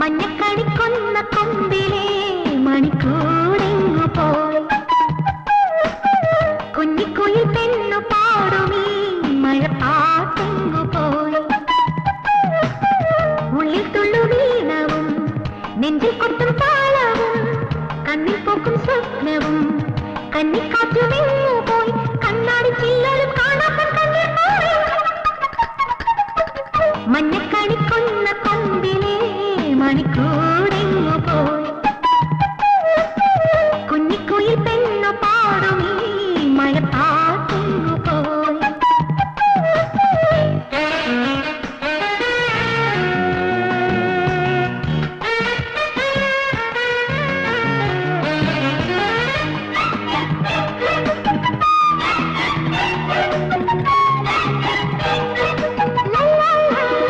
മഞ്ഞക്കണിക്കൊന്ന കൊമ്പിലെ മണിക്കൂടെങ്ങു പോയി കുഞ്ഞിക്കുയിൽ പെണ്ണു പാടുമീ മഴപ്പാട്ടെങ്ങു പോയി ഉള്ളിൽ തുള്ളു വീണവും നെഞ്ചിൽ കൊട്ടും താളവും കണ്ണിൽ പോക്കും സ്വപ്നവും കന്നിക്കാറ്റുമെങ്ങു പോയി കണ്ണാടി ചില്ലലും കാണാൻ കണ്ണീർ പോയി മഞ്ഞക്കണിക്കൊന്ന